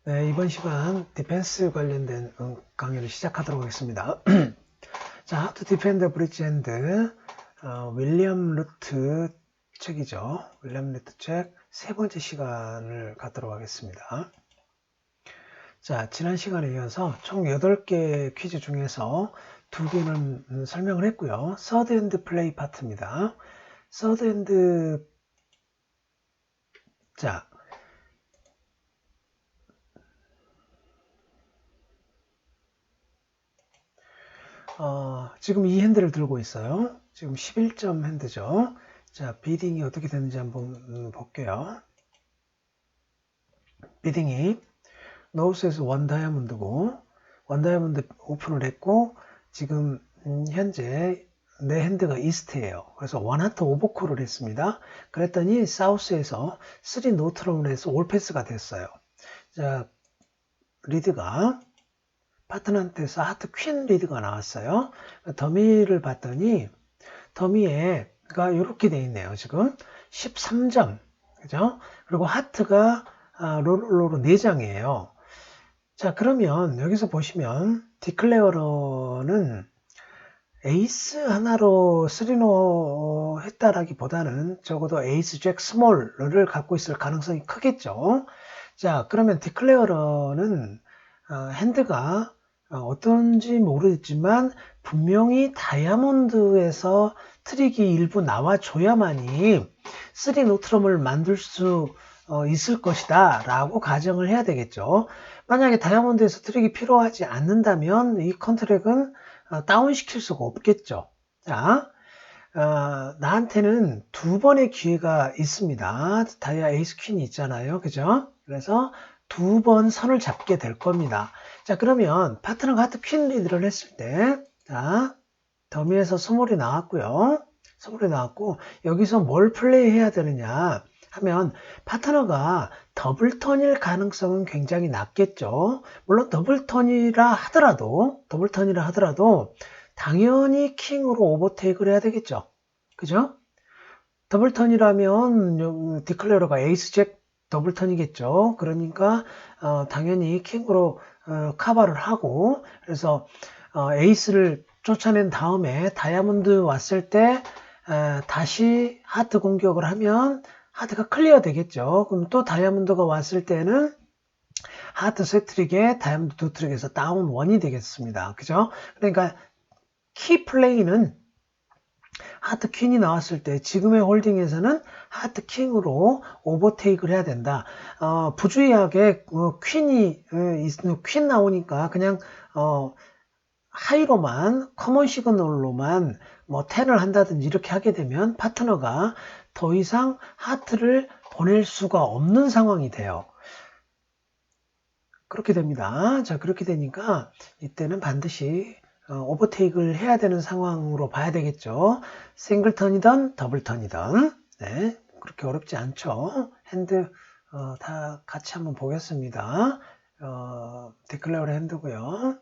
네, 이번 시간 디펜스 관련된 강의를 시작하도록 하겠습니다. 자, How to Defend a Bridge End, 윌리엄 루트 책이죠. 윌리엄 루트 책 세 번째 시간을 갖도록 하겠습니다. 자, 지난 시간에 이어서 총 8개 퀴즈 중에서 2개는 설명을 했고요. 서드 핸드 플레이 파트입니다. 서드 핸드, 자, 지금 이 핸들을 들고 있어요. 지금 11점 핸드죠. 자, 비딩이 어떻게 되는지 한번 볼게요. 비딩이 노스에서 원 다이아몬드고, 원 다이아몬드 오픈을 했고, 지금 현재 내 핸드가 이스트예요. 그래서 원 하트 오버콜을 했습니다. 그랬더니 사우스에서 3 노트럼을 해서 올 패스가 됐어요. 자, 리드가 파트너한테서 하트 퀸 리드가 나왔어요. 더미를 봤더니 더미에가 이렇게 돼 있네요. 지금 13점, 그죠? 그리고 하트가 롤로 4장이에요. 자, 그러면 여기서 보시면 디클레어러는 에이스 하나로 3노 했다라기보다는 적어도 에이스 잭 스몰을 갖고 있을 가능성이 크겠죠. 자, 그러면 디클레어러는 핸드가 어떤지 모르겠지만 분명히 다이아몬드에서 트릭이 일부 나와줘야만이 3 노트럼을 만들 수 있을 것이다 라고 가정을 해야 되겠죠. 만약에 다이아몬드에서 트릭이 필요하지 않는다면 이 컨트랙은 다운 시킬 수가 없겠죠. 자, 나한테는 2번의 기회가 있습니다. 다이아 에이스 퀸이 있잖아요. 그죠? 그래서 2번 선을 잡게 될 겁니다. 자, 그러면 파트너가 하트 퀸 리드를 했을 때, 자, 더미에서 스몰이 나왔고요. 스몰이 나왔고, 여기서 뭘 플레이 해야 되느냐 하면, 파트너가 더블턴일 가능성은 굉장히 낮겠죠. 물론 더블턴이라 하더라도, 당연히 킹으로 오버테이크를 해야 되겠죠. 그죠? 더블턴이라면 디클레어가 에이스 잭 더블턴이겠죠. 그러니까 당연히 킹으로 커버를 하고, 그래서 에이스를 쫓아낸 다음에 다이아몬드 왔을 때 다시 하트 공격을 하면 하트가 클리어 되겠죠. 그럼 또 다이아몬드가 왔을 때는 하트 세 트릭에 다이아몬드 두 트릭에서 다운 원이 되겠습니다. 그죠? 그러니까 키 플레이는 하트 퀸이 나왔을 때 지금의 홀딩에서는 하트 킹으로 오버테이크를 해야 된다. 부주의하게 퀸 나오니까 그냥 하이로만 커먼 시그널로만 뭐 10을 한다든지 이렇게 하게 되면 파트너가 더 이상 하트를 보낼 수가 없는 상황이 돼요. 그렇게 됩니다. 자, 그렇게 되니까 이때는 반드시 오버테이크를 해야 되는 상황으로 봐야 되겠죠. 싱글턴이든 더블턴이든. 네, 그렇게 어렵지 않죠. 핸드 다 같이 한번 보겠습니다. 디클레어의 핸드고요.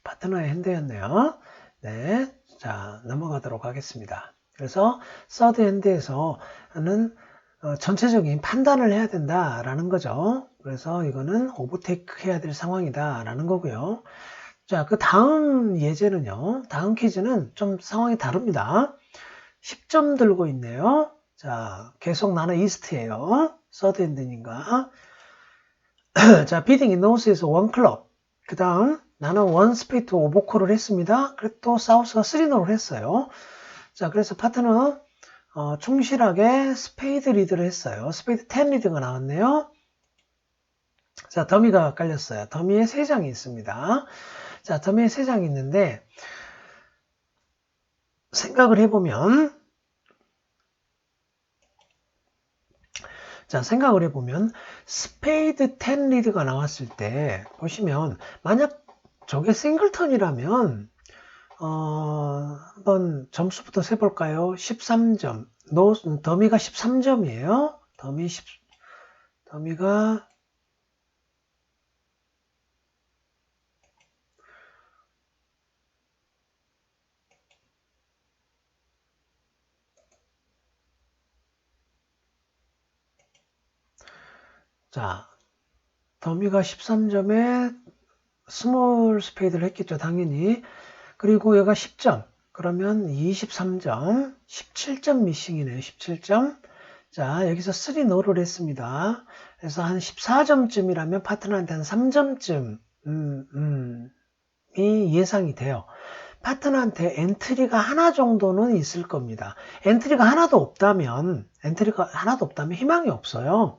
파트너의 핸드였네요. 네, 자, 넘어가도록 하겠습니다. 그래서 서드 핸드에서는 전체적인 판단을 해야 된다라는 거죠. 그래서 이거는 오버테이크 해야 될 상황이다라는 거고요. 자, 그 다음 예제는요. 다음 퀴즈는 좀 상황이 다릅니다. 10점 들고 있네요. 자, 계속 나는 이스트예요. 서드 핸드니까. 자, 비딩이 노스에서 원 클럽. 그 다음 나는 원 스페이트 오버콜을 했습니다. 그리고 또 사우스가 3노를 했어요. 자, 그래서 파트너 충실하게 스페이드 리드를 했어요. 스페이드 10 리드가 나왔네요. 자, 더미가 깔렸어요. 더미에 3장이 있습니다. 자, 더미에 3장이 있는데 생각을 해보면 스페이드 10 리드가 나왔을 때 보시면 만약 저게 싱글턴이라면 한번 점수부터 세볼까요? 13점. 더미가 13점이에요. 더미가 자, 더미가 13점에 스몰 스페이드를 했겠죠, 당연히. 그리고 얘가 10점. 그러면 23점, 17점 미싱이네요, 17점. 자, 여기서 3노를 했습니다. 그래서 한 14점쯤이라면 파트너한테 한 3점쯤, 이 예상이 돼요. 파트너한테 엔트리가 하나 정도는 있을 겁니다. 엔트리가 하나도 없다면 희망이 없어요.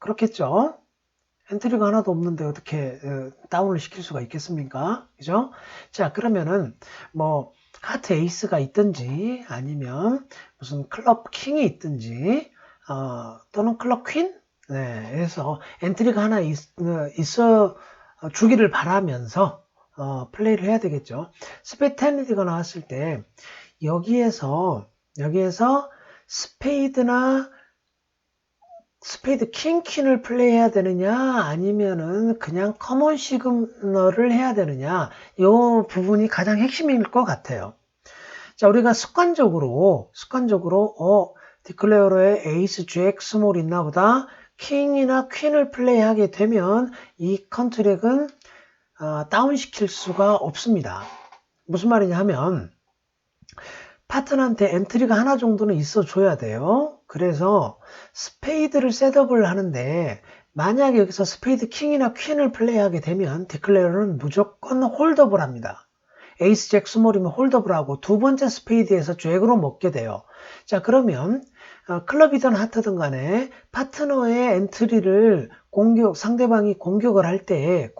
그렇겠죠? 엔트리가 하나도 없는데 어떻게 다운을 시킬 수가 있겠습니까? 그죠? 자, 그러면은 뭐 하트 에이스가 있든지 아니면 무슨 클럽 킹이 있든지 또는 클럽 퀸? 네, 해서 엔트리가 하나 있어 주기를 바라면서 플레이를 해야 되겠죠. 스페이드 테니디가 나왔을 때 여기에서 스페이드 킹퀸을 플레이해야 되느냐 아니면은 그냥 커먼 시그널을 해야 되느냐, 이 부분이 가장 핵심일 것 같아요. 자, 우리가 습관적으로 디클레어러에 에이스, 잭, 스몰 있나 보다 킹이나 퀸을 플레이하게 되면 이 컨트랙은 다운시킬 수가 없습니다. 무슨 말이냐 하면 파트너한테 엔트리가 하나 정도는 있어 줘야 돼요. 그래서 스페이드를 셋업을 하는데 만약에 여기서 스페이드 킹이나 퀸을 플레이하게 되면 디클레어는 무조건 홀드업을 합니다. 에이스 잭 스몰이면 홀드업을 하고 두 번째 스페이드에서 잭으로 먹게 돼요. 자, 그러면 클럽이든 하트든 간에 파트너의 엔트리를 상대방이 공격을 할 때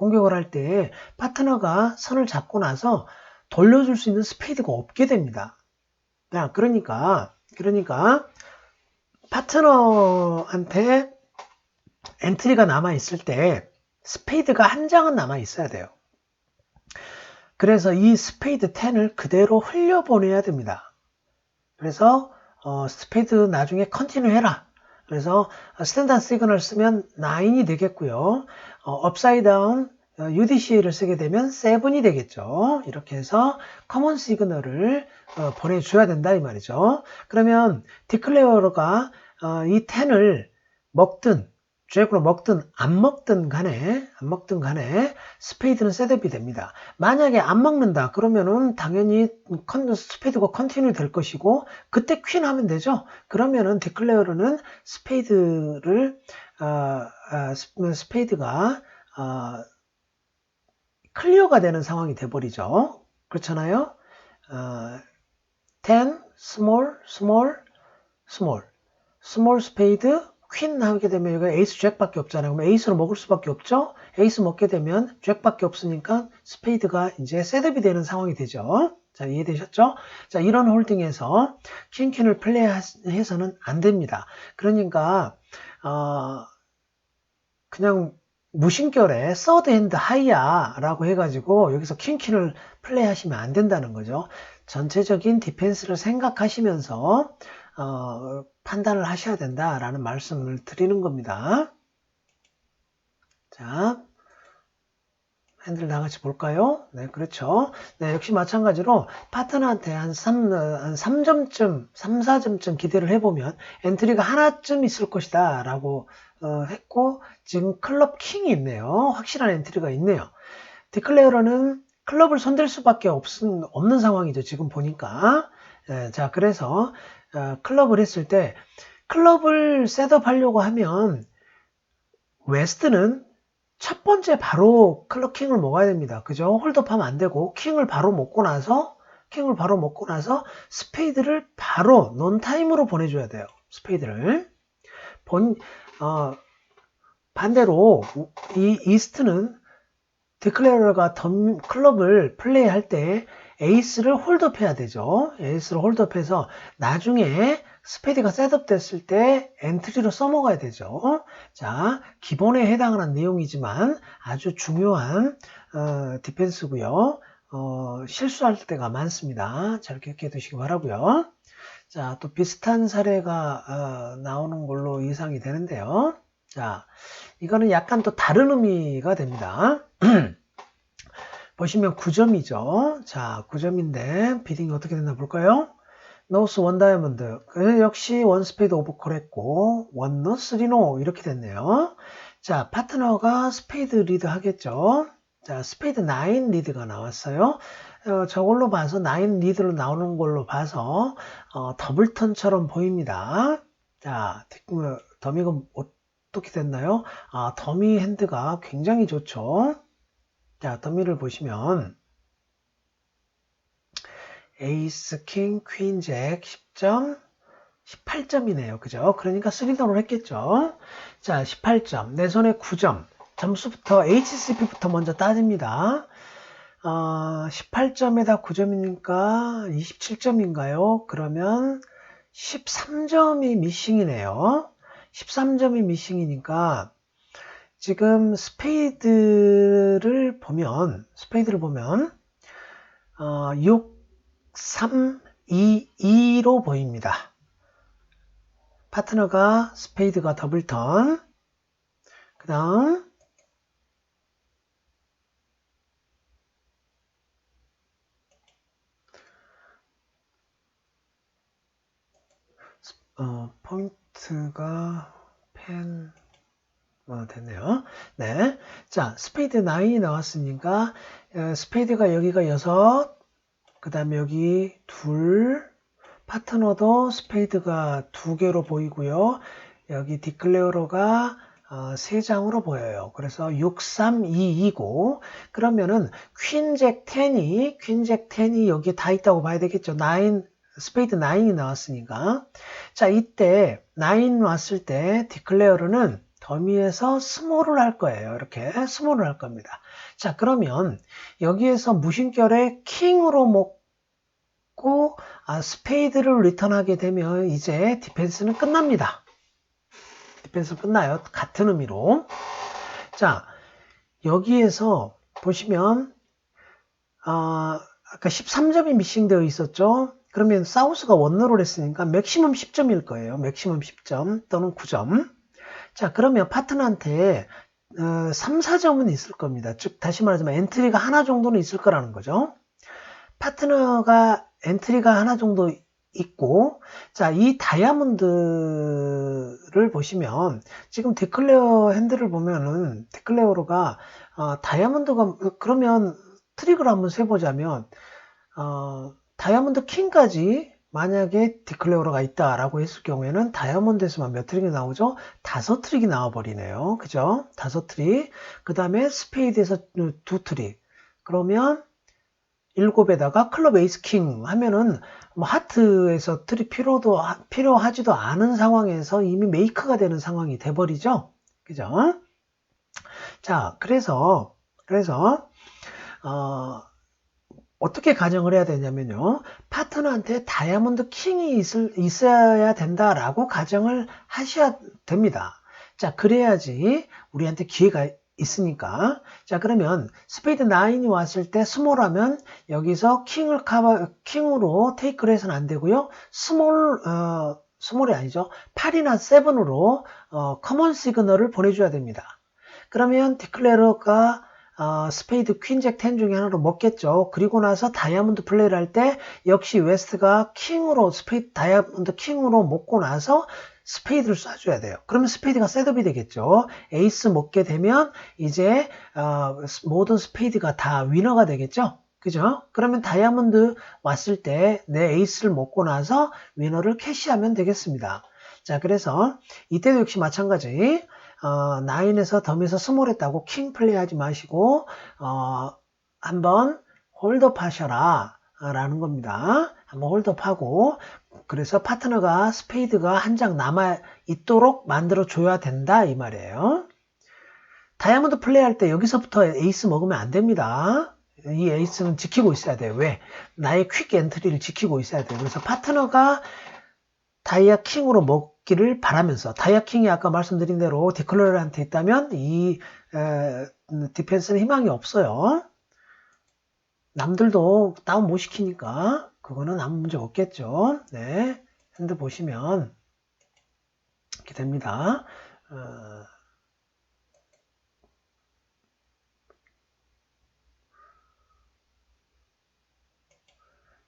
파트너가 선을 잡고 나서 돌려줄 수 있는 스페이드가 없게 됩니다. 야, 그러니까 파트너한테 엔트리가 남아 있을 때 스페이드가 한 장은 남아 있어야 돼요. 그래서 이 스페이드 10을 그대로 흘려보내야 됩니다. 그래서 스페이드 나중에 컨티뉴 해라. 그래서 스탠다드 시그널 쓰면 9이 되겠고요. 업사이드 다운 UDCA를 쓰게 되면 7이 되겠죠. 이렇게 해서 커먼 시그널을 보내줘야 된다 이 말이죠. 그러면 디클레어가 이 10을 먹든 잭으로 먹든 안 먹든 간에 스페이드는 셋업이 됩니다. 만약에 안 먹는다 그러면은 당연히 스페이드가 컨티뉴 될 것이고 그때 퀸 하면 되죠. 그러면은 디클레어는 스페이드가 클리어가 되는 상황이 돼버리죠. 그렇잖아요. 10, 스몰 스페이드, 퀸 하게 되면 여기 에이스 잭밖에 없잖아요. 그럼 에이스로 먹을 수밖에 없죠. 에이스 먹게 되면 잭밖에 없으니까 스페이드가 이제 셋업이 되는 상황이 되죠. 자, 이해되셨죠? 자, 이런 홀딩에서 킹퀸을 플레이해서는 안 됩니다. 그러니까 그냥 무심결에 서드 핸드 하이야 라고 해가지고 여기서 킹퀸을 플레이하시면 안 된다는 거죠. 전체적인 디펜스를 생각하시면서 판단을 하셔야 된다라는 말씀을 드리는 겁니다. 자, 핸들 다 같이 볼까요? 네, 그렇죠. 네, 역시 마찬가지로 파트너한테 한 3점쯤, 3, 4점쯤 기대를 해보면 엔트리가 하나쯤 있을 것이다 라고 했고, 지금 클럽 킹이 있네요. 확실한 엔트리가 있네요. 디클레어러는 클럽을 손댈 수밖에 없는 상황이죠. 지금 보니까. 자, 그래서 클럽을 했을 때 클럽을 셋업하려고 하면 웨스트는 첫 번째 바로 클럽 킹을 먹어야 됩니다. 그죠? 홀드업하면 안 되고 킹을 바로 먹고 나서 스페이드를 바로 논타임으로 보내줘야 돼요. 스페이드를 반대로 이 이스트는 디클레어가 클럽을 플레이할 때 에이스를 홀드업 해야 되죠. 에이스를 홀드업해서 나중에 스페이드가 셋업 됐을 때 엔트리로 써먹어야 되죠. 자, 기본에 해당하는 내용이지만 아주 중요한 디펜스고요. 실수할 때가 많습니다. 잘 기억해 두시기 바라고요. 자, 또 비슷한 사례가 나오는 걸로 예상이 되는데요. 자, 이거는 약간 또 다른 의미가 됩니다. 보시면 9점이죠. 자, 9점인데 비딩이 어떻게 됐나 볼까요? 노스 원 다이아몬드 역시 원 스페이드 오버콜 했고 원 노, 3노 이렇게 됐네요. 자, 파트너가 스페이드 리드 하겠죠. 자, 스페이드 9 리드가 나왔어요. 저걸로 봐서 9 리드로 나오는 걸로 봐서 더블턴처럼 보입니다. 자, 더미가 어떻게 됐나요? 아, 더미 핸드가 굉장히 좋죠. 자, 더미를 보시면 에이스, 킹, 퀸, 잭 10점, 18점이네요. 그죠? 그러니까 3던을 했겠죠. 자, 18점. 내 손에 9점. 점수부터 HCP부터 먼저 따집니다. 18점에다 9점이니까 27점인가요? 그러면 13점이 미싱이네요. 13점이 미싱이니까 지금 스페이드를 보면 6, 3, 2, 2로 보입니다. 파트너가 스페이드가 더블턴, 그 다음 포인트가 펜 됐네요. 네, 자, 스페이드 9이 나왔으니까 스페이드가 여기가 6, 그 다음에 여기 2, 파트너도 스페이드가 2개로 보이고요. 여기 디클레어러가 3장으로 보여요. 그래서 6, 3, 2, 2고 그러면은 퀸잭 10이 여기 다 있다고 봐야 되겠죠. 9, 스페이드 9이 나왔으니까. 자, 이때 9 왔을 때 디클레어러는 더미에서 스몰을 할 거예요. 이렇게 스몰을 할 겁니다. 자, 그러면 여기에서 무심결에 킹으로 먹고 스페이드를 리턴하게 되면 이제 디펜스는 끝납니다. 디펜스 끝나요. 같은 의미로. 자, 여기에서 보시면 아까 13점이 미싱되어 있었죠. 그러면 사우스가 원로를 했으니까 맥시멈 10점일 거예요. 맥시멈 10점 또는 9점. 자, 그러면 파트너한테 3, 4점은 있을 겁니다. 즉 다시 말하자면 엔트리가 하나 정도는 있을 거라는 거죠. 파트너가 엔트리가 하나 정도 있고, 자, 이 다이아몬드를 보시면 지금 디클레어 핸들을 보면은 디클레어로가 다이아몬드가 그러면 트릭을 한번 세보자면 다이아몬드 킹까지 만약에 디클레어러가 있다라고 했을 경우에는 다이아몬드에서만 몇 트릭이 나오죠? 5트릭이 나와버리네요. 그죠? 5트릭. 그 다음에 스페이드에서 2트릭. 그러면 7에다가 클럽 에이스 킹 하면은 뭐 하트에서 트릭 필요하지도 않은 상황에서 이미 메이크가 되는 상황이 돼버리죠. 그죠? 자, 그래서 어떻게 가정을 해야 되냐면요. 파트너한테 다이아몬드 킹이 있어야 된다라고 가정을 하셔야 됩니다. 자, 그래야지 우리한테 기회가 있으니까. 자, 그러면 스페이드 9이 왔을 때 스몰하면 여기서 킹으로 테이크를 해서는 안 되고요. 스몰이 아니죠. 8이나 7으로 커먼 시그널을 보내줘야 됩니다. 그러면 디클레러가 스페이드 퀸잭 10 중에 하나로 먹겠죠. 그리고 나서 다이아몬드 플레이를 할 때 역시 웨스트가 킹으로 다이아몬드 킹으로 먹고 나서 스페이드를 쏴줘야 돼요. 그러면 스페이드가 셋업이 되겠죠. 에이스 먹게 되면 이제 모든 스페이드가 다 위너가 되겠죠. 그죠? 그러면 다이아몬드 왔을 때 내 에이스를 먹고 나서 위너를 캐시하면 되겠습니다. 자, 그래서 이때도 역시 마찬가지. 9에서 덤에서 스몰했다고 킹 플레이하지 마시고 한번 홀드업 하셔라 라는 겁니다. 한번 홀드업 하고 그래서 파트너가 스페이드가 한 장 남아 있도록 만들어 줘야 된다 이 말이에요. 다이아몬드 플레이할 때 여기서부터 에이스 먹으면 안 됩니다. 이 에이스는 지키고 있어야 돼요. 왜? 나의 퀵 엔트리를 지키고 있어야 돼요. 그래서 파트너가 다이아 킹으로 먹기를 바라면서 다이아 킹이 아까 말씀드린 대로 디클레어한테 있다면 이 디펜스는 희망이 없어요. 남들도 다운 못 시키니까 그거는 아무 문제 없겠죠. 네, 핸드 보시면 이렇게 됩니다.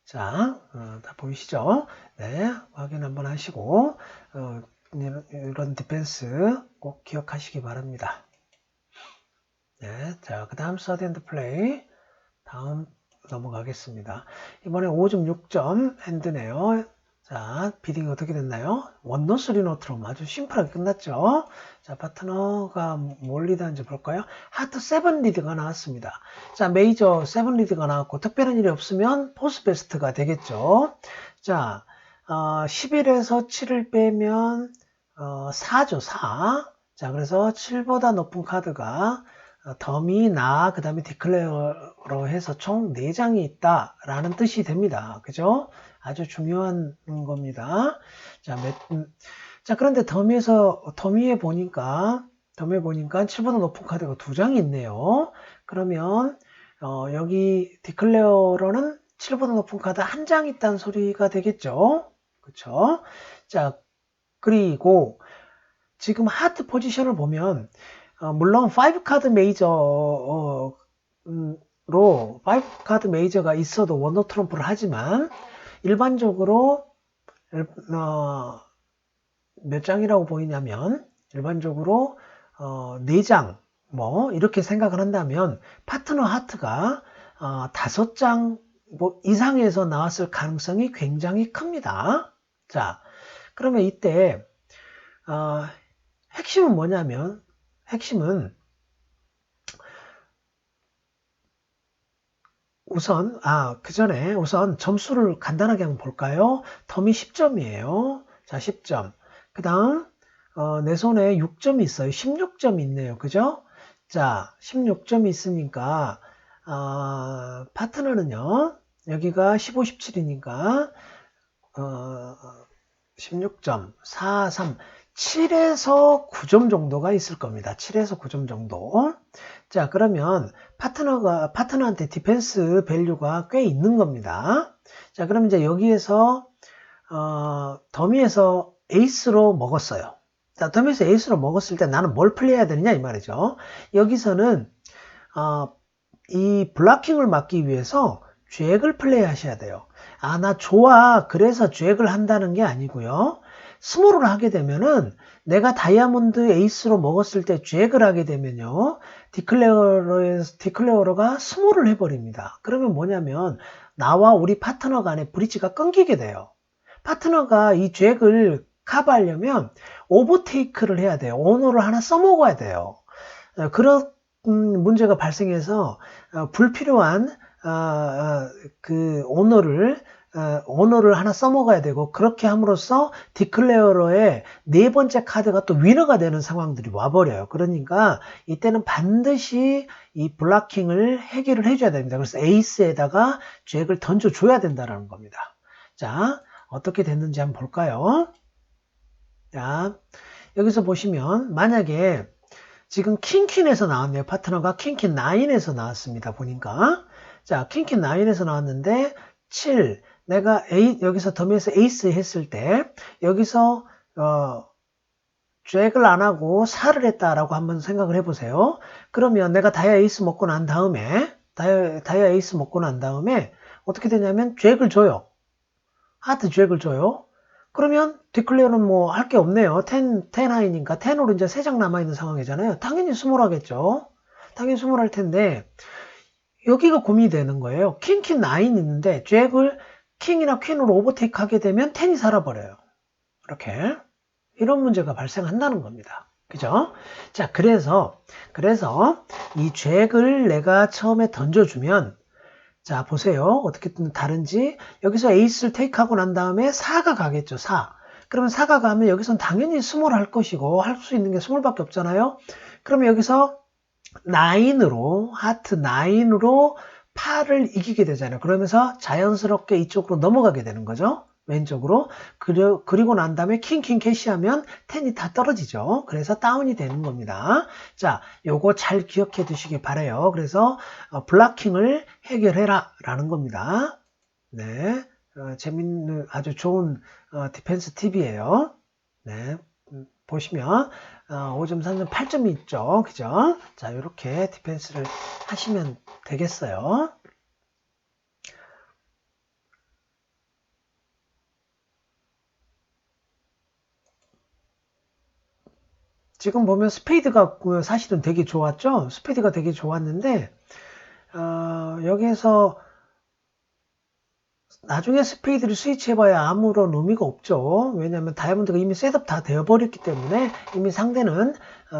자, 다 보이시죠? 네, 확인 한번 하시고 이런 디펜스 꼭 기억하시기 바랍니다. 네, 자, 그 다음 스터디 앤드 플레이. 다음 넘어가겠습니다. 이번에 5점, 6점 핸드네요. 자, 비딩이 어떻게 됐나요? 원노, 쓰리노트로 아주 심플하게 끝났죠. 자, 파트너가 뭘 리드하는지 볼까요? 하트 7 리드가 나왔습니다. 자, 메이저 7 리드가 나왔고, 특별한 일이 없으면 포스 베스트가 되겠죠. 자, 11에서 7을 빼면 4죠, 4. 자, 그래서 7보다 높은 카드가 더미, 나, 그 다음에 디클레어로 해서 총 4장이 있다라는 뜻이 됩니다. 그죠? 아주 중요한 겁니다. 자, 자, 그런데 더미에 보니까 7보다 높은 카드가 2장이 있네요. 그러면, 여기 디클레어로는 7보다 높은 카드 1장 있다는 소리가 되겠죠? 그쵸? 자, 그리고 지금 하트 포지션을 보면, 물론 5카드 메이저로 5카드 메이저가 있어도 원노 트럼프를 하지만 일반적으로 몇 장이라고 보이냐면 일반적으로 4장 뭐 이렇게 생각을 한다면 파트너 하트가 5장 뭐 이상에서 나왔을 가능성이 굉장히 큽니다. 자, 그러면 이때 핵심은 뭐냐면 핵심은 우선 그 전에 우선 점수를 간단하게 한번 볼까요? 더미 10점이에요. 자, 10점. 그 다음 내 손에 6점이 있어요. 16점이 있네요. 그죠? 자, 16점이 있으니까 파트너는요. 여기가 15, 17이니까 16점, 4, 3, 7에서 9점 정도가 있을 겁니다. 7에서 9점 정도. 자, 그러면 파트너한테 디펜스 밸류가 꽤 있는 겁니다. 자, 그럼 이제 여기에서, 더미에서 에이스로 먹었어요. 자, 더미에서 에이스로 먹었을 때 나는 뭘 플레이해야 되느냐, 이 말이죠. 여기서는, 이 블로킹을 막기 위해서 잭을 플레이 하셔야 돼요. 나 좋아. 그래서 잭을 한다는 게 아니고요. 스몰을 하게 되면은 내가 다이아몬드 에이스로 먹었을 때 잭을 하게 되면요. 디클레어러가 스몰을 해버립니다. 그러면 뭐냐면 나와 우리 파트너 간의 브릿지가 끊기게 돼요. 파트너가 이 잭을 커버하려면 오버테이크를 해야 돼요. 오너를 하나 써먹어야 돼요. 그런 문제가 발생해서 불필요한 그 오너를 하나 써먹어야 되고 그렇게 함으로써 디클레어러의 4번째 카드가 또 위너가 되는 상황들이 와버려요. 그러니까 이때는 반드시 이 블로킹을 해결을 해줘야 됩니다. 그래서 에이스에다가 잭을 던져줘야 된다는 겁니다. 자, 어떻게 됐는지 한번 볼까요? 자, 여기서 보시면 만약에 지금 킹퀸에서 나왔네요. 파트너가 킹퀸 9에서 나왔습니다. 보니까 자, 킹퀸 9에서 나왔는데 7 내가 여기서 더미에서 에이스 했을 때 여기서 잭을 안 하고 4를 했다라고 한번 생각을 해보세요. 그러면 내가 다이아 에이스 먹고 난 다음에 다이아 에이스 먹고 난 다음에 어떻게 되냐면 잭을 줘요. 하트 잭을 줘요. 그러면 디클레어는 뭐 할 게 없네요. 10 하이니까 10으로 이제 3장 남아있는 상황이잖아요. 당연히 스몰 하겠죠. 당연히 스몰 할 텐데 여기가 고민이 되는 거예요. 킹 9 있는데 잭을 킹이나 퀸으로 오버테이크 하게 되면 10이 살아버려요. 이렇게 이런 문제가 발생한다는 겁니다. 그죠? 자, 그래서 이 잭을 내가 처음에 던져주면 자, 보세요. 어떻게 다른지. 여기서 에이스를 테이크하고 난 다음에 4가 가겠죠. 4. 그러면 4가 가면 여기선 당연히 스몰 할 것이고 할 수 있는 게 스몰밖에 없잖아요. 그러면 여기서 9으로 하트 9으로 8을 이기게 되잖아요. 그러면서 자연스럽게 이쪽으로 넘어가게 되는 거죠. 왼쪽으로. 그리고 난 다음에 킹 캐시하면 10이 다 떨어지죠. 그래서 다운이 되는 겁니다. 자, 요거 잘 기억해 두시기 바라요. 그래서 블로킹을 해결해라 라는 겁니다. 네, 재밌는 아주 좋은 디펜스 팁이에요. 네, 보시면 5점, 3점, 8점이 있죠. 그죠? 자, 이렇게 디펜스를 하시면 되겠어요. 지금 보면 스페이드가 사실은 되게 좋았죠. 스페이드가 되게 좋았는데 여기에서 나중에 스페이드를 스위치해봐야 아무런 의미가 없죠. 왜냐하면 다이아몬드가 이미 셋업 다 되어버렸기 때문에 이미 상대는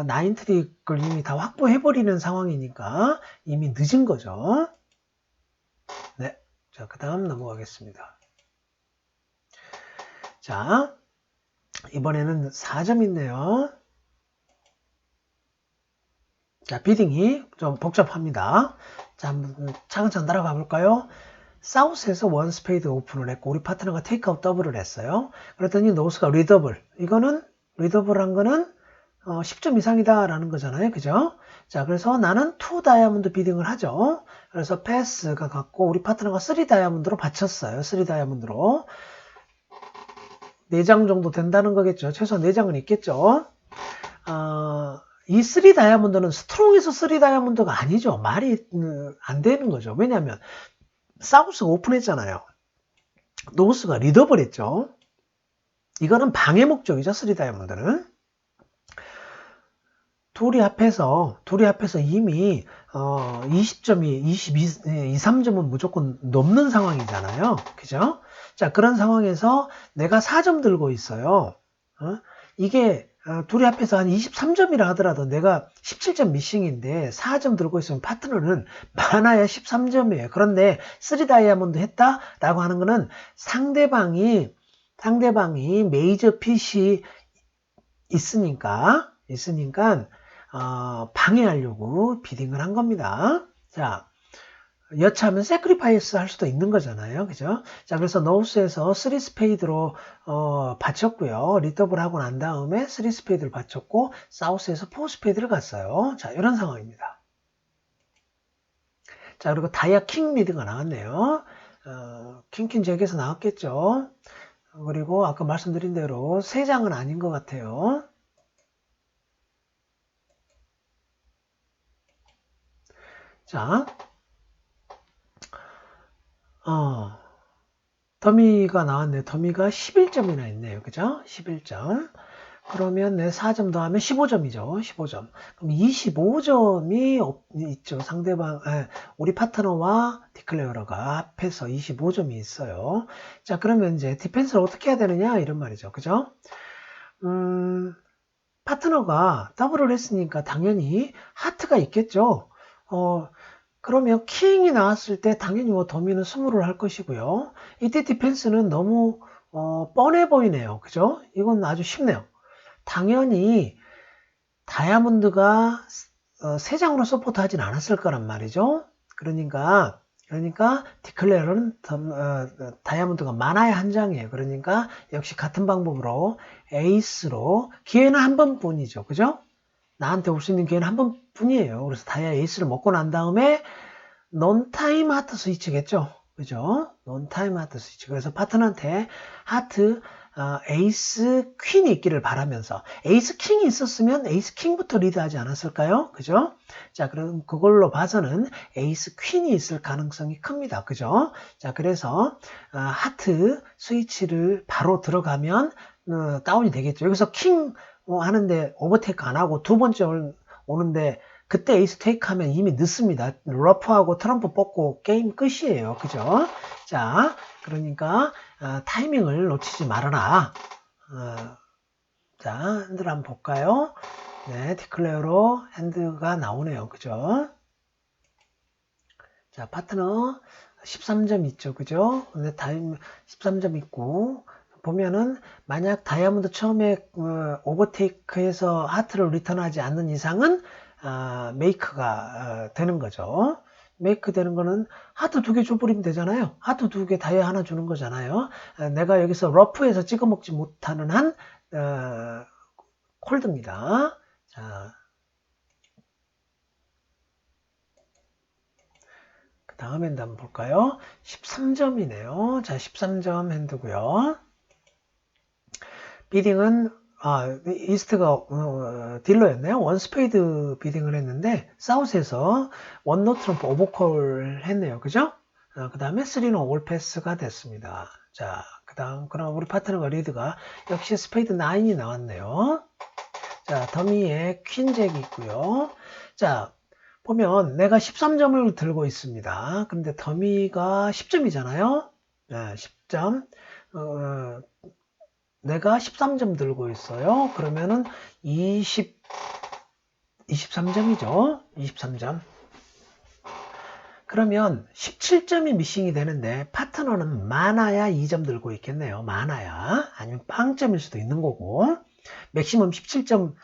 나인트릭을 이미 다 확보해버리는 상황이니까 이미 늦은 거죠. 네, 자, 그 다음 넘어가겠습니다. 자, 이번에는 4점 있네요. 자, 비딩이 좀 복잡합니다. 자, 한번 차근차근 따라가 볼까요? 사우스에서 원 스페이드 오픈을 했고 우리 파트너가 테이크아웃 더블을 했어요. 그랬더니 노스가 리더블. 이거는 리더블한 거는 10점 이상이다 라는 거잖아요. 그죠? 자, 그래서 나는 2 다이아몬드 비딩을 하죠. 그래서 패스가 갔고 우리 파트너가 3 다이아몬드로 받쳤어요. 3 다이아몬드로 4장 정도 된다는 거겠죠. 최소한 4장은 있겠죠. 이 3 다이아몬드는 스트롱에서 3 다이아몬드가 아니죠. 말이 안 되는 거죠. 왜냐하면 사우스가 오픈했잖아요. 노스가 리더블 했죠. 이거는 방해 목적이죠. 3 다이아몬드는. 둘이 합해서 이미 20점이 23점은 무조건 넘는 상황이잖아요. 그죠? 자, 그런 상황에서 내가 4점 들고 있어요. 이게 둘이 합해서 한 23점이라 하더라도 내가 17점 미싱인데 4점 들고 있으면 파트너는 많아야 13점이에요. 그런데 3 다이아몬드 했다라고 하는 거는 상대방이 메이저 핏이 있으니까 방해하려고 비딩을 한 겁니다. 자, 여차하면 세크리파이스 할 수도 있는 거잖아요. 그죠? 자, 그래서 노스에서 3 스페이드로 받쳤고요. 리더블 하고 난 다음에 3 스페이드를 받쳤고 사우스에서 4 스페이드를 갔어요. 자, 이런 상황입니다. 자, 그리고 다이아 킹 미드가 나왔네요. 킹 잭에서 나왔겠죠. 그리고 아까 말씀드린 대로 3장은 아닌 것 같아요. 자, 더미가 나왔네요. 더미가 11점이나 있네요. 그죠? 11점. 그러면 내 4점 더하면 15점이죠. 15점. 그럼 25점이 있죠. 상대방, 우리 파트너와 디클레어러가 합해서 25점이 있어요. 자, 그러면 이제 디펜스를 어떻게 해야 되느냐? 이런 말이죠. 그죠? 파트너가 더블을 했으니까 당연히 하트가 있겠죠. 그러면 킹이 나왔을 때 당연히 뭐 더미는 스물을 할 것이고요. 이때 디펜스는 너무 뻔해 보이네요. 그죠? 이건 아주 쉽네요. 당연히 다이아몬드가 3장으로 서포트하진 않았을 거란 말이죠. 그러니까 디클레어는 다이아몬드가 많아야 한 장이에요. 그러니까 역시 같은 방법으로 에이스로 기회는 한 번뿐이죠. 그죠? 나한테 올 수 있는 기회는 한 번뿐이에요. 그래서 다이아 에이스를 먹고 난 다음에 논타임 하트 스위치겠죠. 그죠? 논타임 하트 스위치. 그래서 파트너한테 하트 에이스 퀸이 있기를 바라면서 에이스 킹이 있었으면 에이스 킹부터 리드하지 않았을까요? 그죠? 자, 그럼 그걸로 봐서는 에이스 퀸이 있을 가능성이 큽니다. 그죠? 자, 그래서 하트 스위치를 바로 들어가면 다운이 되겠죠. 여기서 킹 하는데 오버테이크 안 하고 두 번째 오는데 그때 에이스 테이크 하면 이미 늦습니다. 러프하고 트럼프 뽑고 게임 끝이에요. 그죠? 자, 그러니까 타이밍을 놓치지 말아라. 자, 핸드를 한번 볼까요? 네, 디클레어로 핸드가 나오네요. 그죠? 자, 파트너 13점 있죠. 그죠? 근데 타임 13점 있고 보면은 만약 다이아몬드 처음에 오버테이크해서 하트를 리턴하지 않는 이상은 메이크가 되는 거죠. 메이크 되는 거는 하트 2개 줘버리면 되잖아요. 하트 2개 다이아 하나 주는 거잖아요. 내가 여기서 러프에서 찍어 먹지 못하는 한 콜드입니다. 자, 그 다음 핸드 한번 볼까요? 13점이네요. 자, 13점 핸드고요. 비딩은 이스트가 딜러였네요. 원 스페이드 비딩을 했는데 사우스에서 원 노 트럼프 오버콜 했네요. 그죠? 그 다음에 3노 올 패스가 됐습니다. 자, 그 다음 그럼 우리 파트너가 리드가 역시 스페이드 9이 나왔네요. 자, 더미에 퀸 잭이 있고요. 자, 보면 내가 13점을 들고 있습니다. 근데 더미가 10점이잖아요. 네, 10점. 내가 13점 들고 있어요. 그러면은 23점이죠. 23점. 그러면 17점이 미싱이 되는데 파트너는 많아야 2점 들고 있겠네요. 많아야. 아니면 빵점일 수도 있는 거고. 맥시멈 17점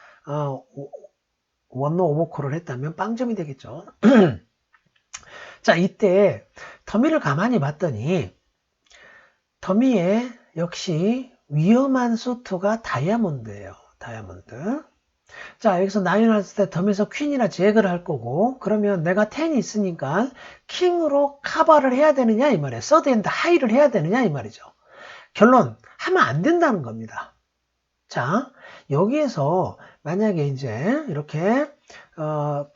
원노 오버콜을 했다면 빵점이 되겠죠. 자, 이때 더미를 가만히 봤더니 더미에 역시 위험한 수트가 다이아몬드예요. 다이아몬드. 자, 여기서 나인 했을 때 덤에서 퀸이나 잭을 할 거고, 그러면 내가 10이 있으니까 킹으로 커버를 해야 되느냐 이 말이에요. 서드 앤드 하이를 해야 되느냐 이 말이죠. 결론, 하면 안 된다는 겁니다. 자, 여기에서 만약에 이제 이렇게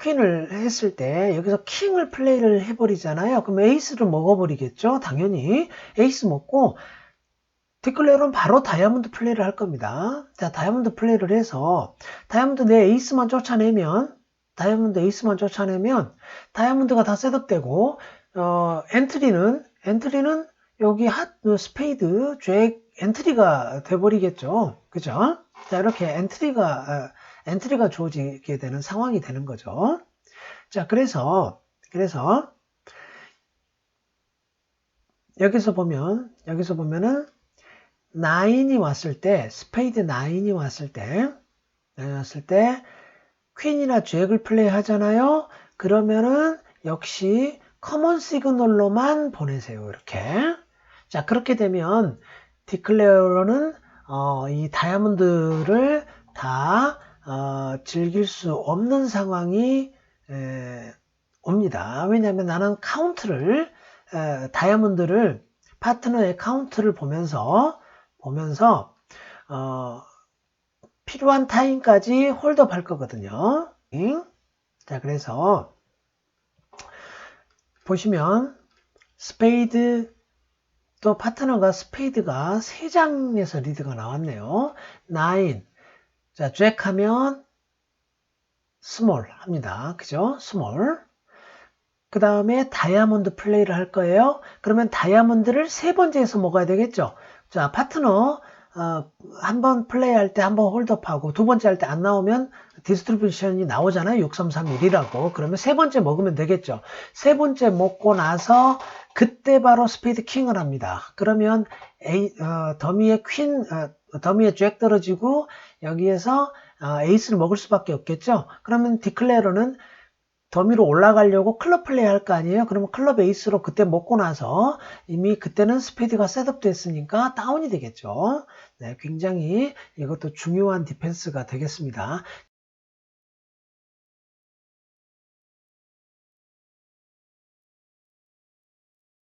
퀸을 했을 때 여기서 킹을 플레이를 해버리잖아요. 그럼 에이스를 먹어버리겠죠. 당연히 에이스 먹고 디클레어는 바로 다이아몬드 플레이를 할 겁니다. 자, 다이아몬드 플레이를 해서 다이아몬드 내 에이스만 쫓아내면 다이아몬드가 다 셋업되고 엔트리는 여기 스페이드, 잭 엔트리가 돼버리겠죠. 그죠? 자, 이렇게 엔트리가 주어지게 되는 상황이 되는 거죠. 자, 그래서 여기서 보면은 9이 왔을 때, 스페이드 9이 왔을 때, 퀸이나 잭을 플레이 하잖아요. 그러면은 역시 커먼 시그널로만 보내세요. 이렇게. 자, 그렇게 되면 디클레어로는 이 다이아몬드를 다 즐길 수 없는 상황이 옵니다. 왜냐하면 나는 다이아몬드를 파트너의 카운트를 보면서 필요한 타임까지 홀드업 할 거거든요. 자, 그래서 보시면 스페이드 또 파트너가 스페이드가 3장에서 리드가 나왔네요. 9. 자, 잭 하면 스몰 합니다. 그죠? 스몰. 그 다음에 다이아몬드 플레이를 할 거예요. 그러면 다이아몬드를 3번째에서 먹어야 되겠죠. 자, 파트너 한 번 플레이할 때 한 번 홀드업하고 2번째 할 때 안 나오면 디스트리뷰션이 나오잖아요. 6331이라고. 그러면 3번째 먹으면 되겠죠. 3번째 먹고 나서 그때 바로 스페이드 킹을 합니다. 그러면 더미의 더미의 잭 떨어지고 여기에서 에이스를 먹을 수밖에 없겠죠. 그러면 디클레어는 더미로 올라가려고 클럽 플레이 할 거 아니에요? 그러면 클럽 에이스로 그때 먹고 나서 이미 그때는 스페이드가 셋업 됐으니까 다운이 되겠죠. 네, 굉장히 이것도 중요한 디펜스가 되겠습니다.